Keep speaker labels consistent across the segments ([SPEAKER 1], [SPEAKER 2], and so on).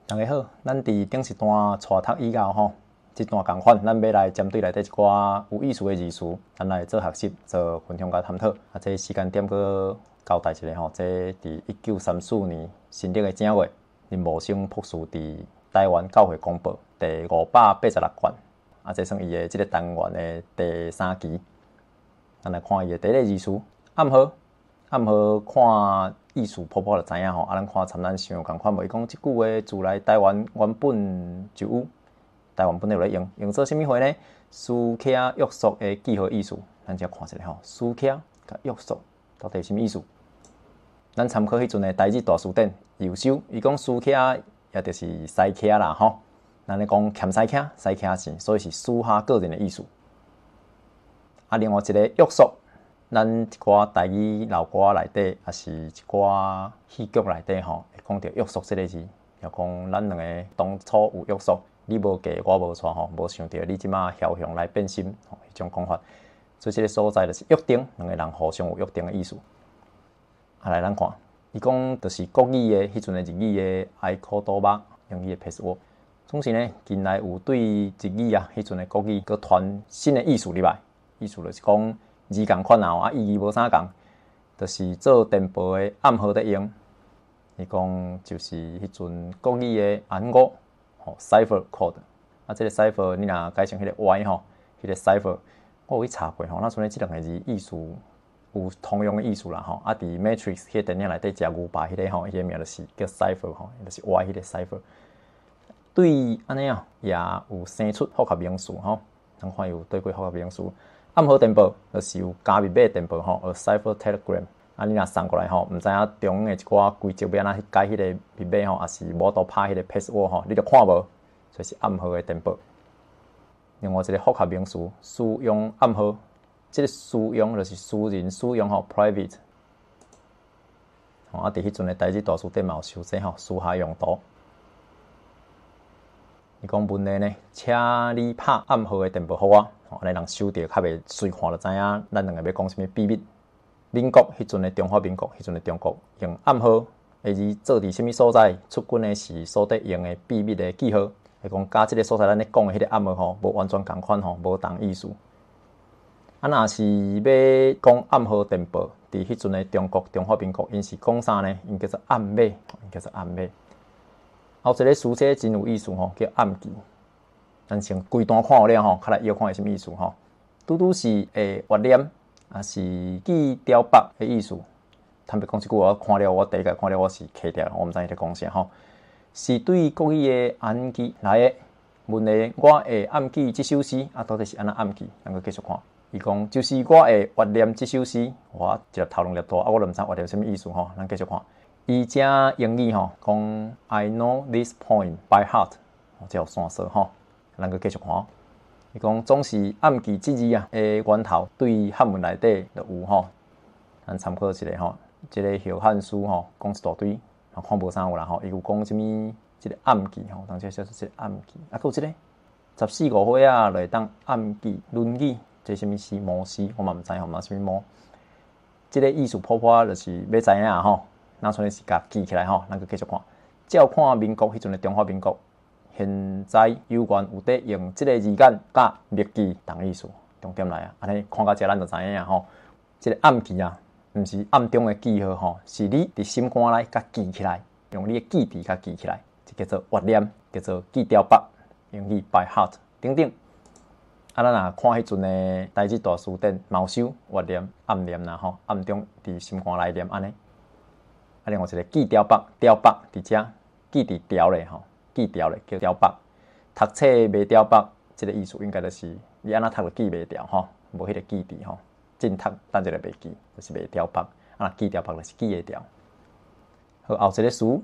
[SPEAKER 1] 大家好，咱伫顶一段带读以后吼，这段共款，咱要来针对内底一寡有意思的字词，咱来做学习、做分享甲探讨。这时间点搁交代一下吼，这伫1934年新历的正月，林茂生博士伫台湾教会公报第586卷，这算伊的这个单元的第3期。咱来看伊的第一个字词，暗号。暗号看意思普普就知影吼，咱看参咱想共款无？伊讲即句话自来台湾原本就有，台湾本来有咧用做啥物话呢？书刻约束的记号意思，咱只看一下吼。书刻甲约束到底是啥物意思？咱参考迄阵的台字大词典右手，伊讲书刻也就是西刻啦吼。咱咧讲欠西刻，西刻钱，所以是私下个人的意思。另外一个约束。咱一寡台语老歌内底，也是一寡戏剧内底吼，会讲到约束这个字，也讲咱两个当初有约束，你无嫁我无娶吼，无想到你即马枭雄来变心，吼，迄种讲法。所以这个所在就是约定，两个人互相有约定的意思。来咱看，伊讲就是国语的迄阵的日语的爱考多巴，用伊的 password。总是呢，近来有对日语啊，迄阵的国语佮传新的意思入来，意思就是讲。字共款啊，意义无啥共，就是做电报的暗号在用。伊讲就是迄阵国语的暗号，吼 cipher code。这个 cipher 你若改成迄个 Y 吼，迄个 cipher， 我有去查过吼，那像咧即两个字意思有通用的意思啦吼。伫 Matrix 迄个电影内底食牛排迄个吼，迄个名就是叫 cipher 吼，就是 Y 迄个 cipher。对安尼啊，也有生出复合名词吼，咱看有对过复合名词。暗号电报就是有加密码电报吼，而 cipher telegram。你若送过来吼，毋知影中的一寡规则要安怎去改迄个密码吼，也是无度拍迄个 password 吼，你就看无，所以是暗号的电报。另外一个复合名词，私用暗号，这个私用就是私人使用吼 ，private。伫迄阵的台字大词典嘛有修这吼，私下用途。伊讲问题呢，请你拍暗号的电报互我。安尼人收到较袂随看就知影，咱两个要讲啥物秘密。民国迄阵的中华民国，迄阵的中国用暗号，下字做伫啥物所在，出军的是所得用的秘密的记号。会讲加即个所在，咱咧讲的迄个暗号吼，无完全共款吼，无同意思。若是要讲暗号电报，伫迄阵的中国中华民国，因是讲啥呢？因叫做暗码，因叫做暗码。后一个书写真有意思吼，叫暗记。咱先规段看了吼，较来要看是啥物意思吼。拄拄是活念，也是记雕白的意思。坦白讲，即句我看了，我第一个看了我是卡掉，我毋知伊在讲啥吼。是对国语的暗记来的问题，我会暗记即首诗，到底是安怎暗记？咱个继续看。伊讲就是我会活念即首诗，我一粒头两粒大，我都毋知活念啥物意思吼。咱继续看。伊只英语吼讲 I know this poem by heart， 这有线索吼。咱个继续看，伊讲总是暗记即字啊，源头对汉文内底就有吼。咱参考一下吼，即个小汉书吼，讲一大堆，看无啥有啦吼。伊有讲啥物？即个暗记吼，当即写出即个暗记。还有即个14、15岁啊，来当暗记《论语》，这啥物诗？毛诗，我嘛毋知吼，嘛啥物毛。即个意思普普就是要知影吼，咱像是甲记起来吼。咱个继续看，照看民国迄阵的中华民国。现在有关有伫用即个字眼甲密记同意思，重点来啊！安尼看到这咱就知影吼，即个暗记啊，毋是暗中的记号吼，是你伫心肝内甲记起来，用你的记忆甲记起来，这叫做活念，叫做记雕白，用语 by heart 等等。咱若看迄阵的台字大词典，毛手活念、暗念啦吼，暗中伫心肝内念安尼。另外一个记雕白，雕白伫遮记伫雕咧吼。记掉咧叫雕白，读册袂雕白，即个意思应该就是你安怎读就记袂掉吼，无迄个记忆吼，正读等一个袂记，就是袂雕白。记雕白就是记会掉。好，后一个词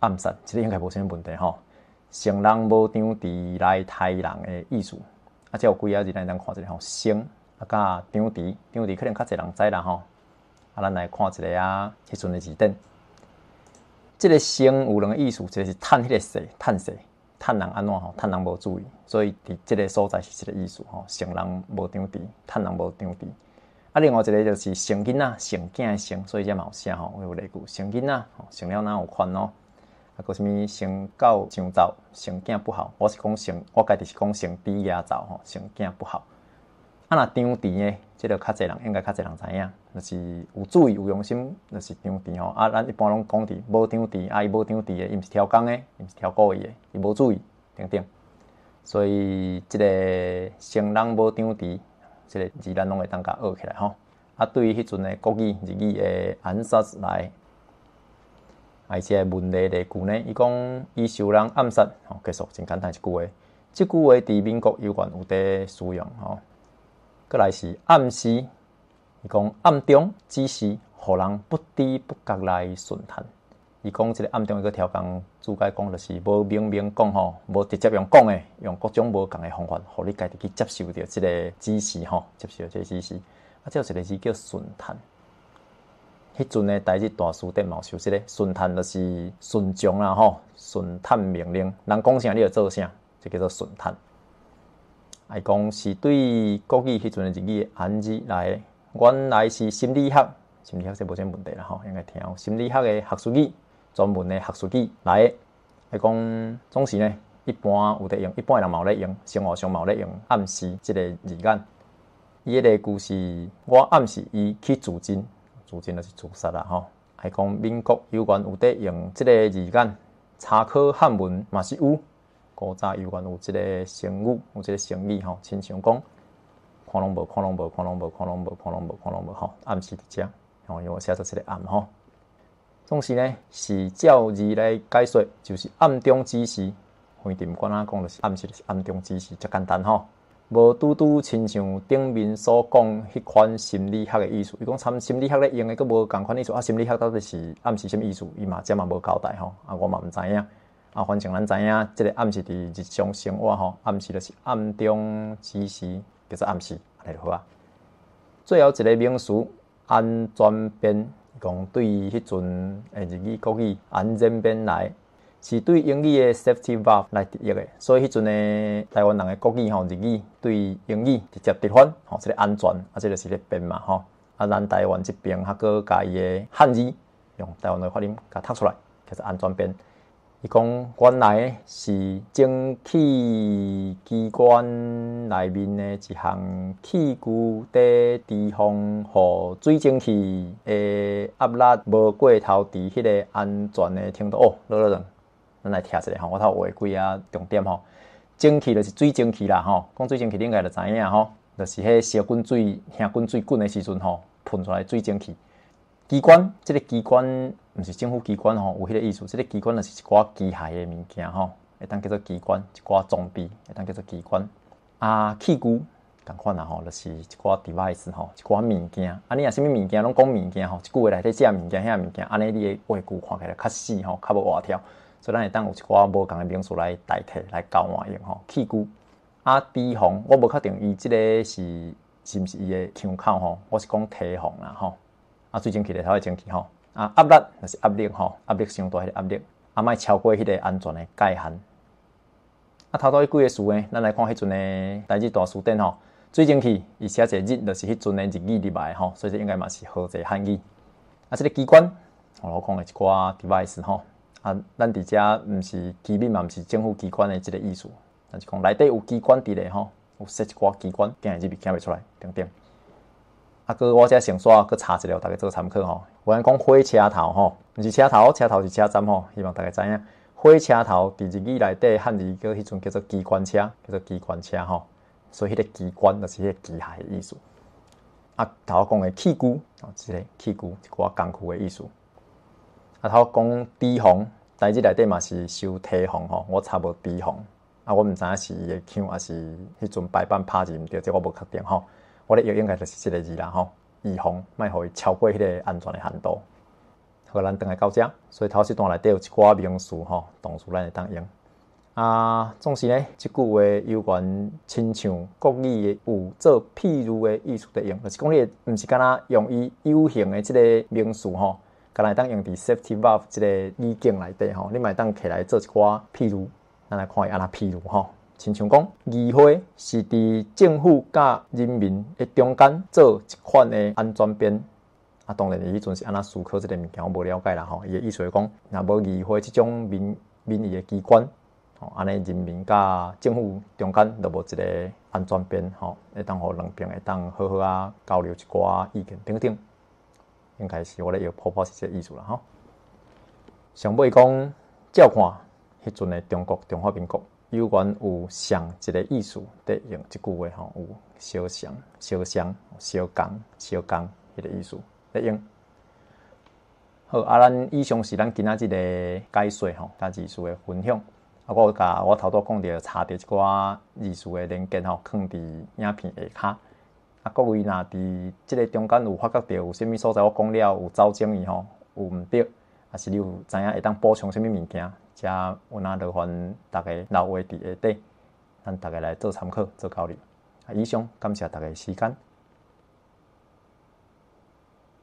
[SPEAKER 1] 暗杀，即个应该无啥物问题吼。成人无张持来杀人的意思，这有几啊字咱看一下吼，成甲张持，张持可能较侪人知啦吼。咱来看一下啊，迄阵的字典。这个生有两个意思，一个是趁迄个势，趁人安怎吼？趁人无注意，所以伫这个所在是这个意思吼。成人无张持，趁人无张持。另外一个就是生囡仔，生囝的生，所以这嘛有写吼，有例句生囡仔，生了哪有款咯？个什么生狗上灶，生囝不好。我是讲我家己是讲生猪压灶吼，生囝不好。啊，若张甜诶，即个较侪人应该较侪人知影，就是有注意有用心，就是张甜吼。啊，咱一般拢讲伫无张甜，啊伊无张甜诶，伊毋是挑工诶，伊毋是挑故意诶，伊无注意等等。所以即个生人无张甜，即个字咱拢会当甲学起来吼。啊，对于迄阵诶国语、日语诶暗杀来。而且文例例句呢，伊讲伊受人暗杀，吼，结束真简单一句话。即句话伫民国有关有伫使用吼。过来是暗示，伊讲暗中指示，互人不知不觉来顺探。伊讲即个暗中一个条件，注解讲就是无明明讲吼，无直接用讲诶，用各种无共诶方法，互你家己去接受着即个指示吼，接受即个指示。啊，即有一个字叫顺探。迄阵诶，台日大书店嘛有熟悉咧，顺探就是顺从啦吼，顺探命令，人讲啥你就做啥，就叫做顺探。爱讲是对国语迄阵诶日语暗字来，原来是心理学，心理学这无啥问题啦吼，应该听心理学诶学术语，专门诶学术语来。爱讲总是呢，一般有在用，一般人嘛有咧用，生活上嘛有咧用，暗示即个字眼。伊个句是，我暗示伊去自尽。自尽就是自杀啦吼，还讲民国有关有伫用即个字眼，查考汉文嘛是有，古早有关有即个成语，有即个成语吼，亲像讲，看拢无，看拢无，看拢无，看拢无，看拢无，看拢无吼，暗示伫遮，吼，因为我写做即个暗吼。总是呢是照字来解说，就是暗中指示，非定管啊讲就是暗示，就是暗中指示，遮简单吼。无拄拄亲像顶面所讲迄款心理学的意思，伊讲参心理学咧用的，佫无共款意思啊。心理学到底是暗示什么意思？伊嘛遮嘛无交代吼，啊我嘛毋知影。啊，反正咱知影，即个暗示伫日常生活吼，暗示就是暗中指示，叫做暗示，安尼就好啊。最后一个名词安全编，讲对于迄阵日语、国语安全编来。是对英语的 safety valve 来直译的，所以迄阵的台湾人的国语吼、日语对英语直接直翻吼，即个安全啊，这就是咧编嘛吼。啊，咱台湾这边还佫加伊的汉字，用台湾的发音甲读出来，叫做安全编。伊讲原来是蒸汽机关内面的一项器具在地方，互水蒸气的压力无过头，伫迄个安全的程度哦，咱来听一下吼，我头画几啊重点吼。蒸汽就是水蒸气啦吼，讲水蒸气你应该就知影吼，就是迄烧滚水、兄滚水滚的时阵吼，喷出来水蒸气。机关，这个机关毋是政府机关吼，有迄个意思。这个机关就是一寡机械的物件吼，会当叫做机关，一寡装备会当叫做机关。啊，器具同款啦吼，就是一寡 device 吼，一寡物件。啊，你若啥物物件拢讲物件吼，一句话内底这物件、遐物件，安尼你的话句看起来较死吼，较无活跳。所以咱会当有一寡无共的名词来代替来交换用吼，器具。啊，低防我无确定伊即个是毋是伊的腔口吼，我是讲提防啦吼。啊，水蒸气里头的蒸气吼，啊压力就是压力吼，压力伤大迄个压力，啊莫超过迄个安全的界限。啊，头拄迄几个词呢，咱来看迄阵的台日大词典吼，水蒸气伊写一个日，就是迄阵的日语入来吼，所以这应该嘛是好一个汉语。啊，这个机关，我讲的一寡 device 吼。啊，咱伫遮毋是机密嘛，毋是政府机关的即个意思，但是讲内底有机关伫咧吼，有设一寡机关，竟然入面听袂出来，等等。啊，佮我遮先刷，佮查一了，大家做参考吼。有人讲火车头吼，毋是车头，车头是车站吼，希望大家知影。火车头伫日语内底汉字叫迄阵叫做机关车，叫做机关车吼。所以迄个机关就是迄个机械的意思。啊，头讲的器具，哦，即个器具一寡工具的意思。啊，头讲低防，台日内底嘛是收提防吼，我查无低防。啊，我毋知影是伊的腔，还是迄阵排版拍字毋对，这我无确定吼。我咧应该就是即个字啦吼，预防莫互伊超过迄个安全的限度。好，咱转来到遮，所以头一段内底有一寡名词吼，动词咱会当用。啊，总是呢，即句话有关亲像国语的有做譬如的意思在用，就是讲你毋是干那用伊有形的即个名词吼。敢来当用伫 safety valve 即个语境内底吼，你嘛当起来做一寡譬如，咱来看伊安那譬如吼，亲像讲议会是伫政府甲人民的中间做一款的安全编，啊，当然伊迄阵是安怎思考即个物件，我无了解啦吼。伊的意思是讲，若无议会即种民意的机关，吼，安尼人民甲政府中间就无一个安全边，吼，会当互两边会当好好啊交流一寡意见等等。应该是我咧泡泡是这个意思啦吼。上尾讲照看迄阵的中华民国，有缘有上一个意思，得用即句话吼，有相像、相共迄个意思。用好啊！咱以上是咱今仔日的解说吼，甲字词的分享。啊，我甲我头拄讲着查着一寡字词的连结吼，放伫影片下骹。啊，各位若伫即个中间有发觉到有啥物所在我讲了有走正伊吼，有毋对，啊是你有知影会当补充啥物物件，则有哪劳烦大家留话伫下底，咱大家来做参考做交流。啊，以上感谢大家的时间。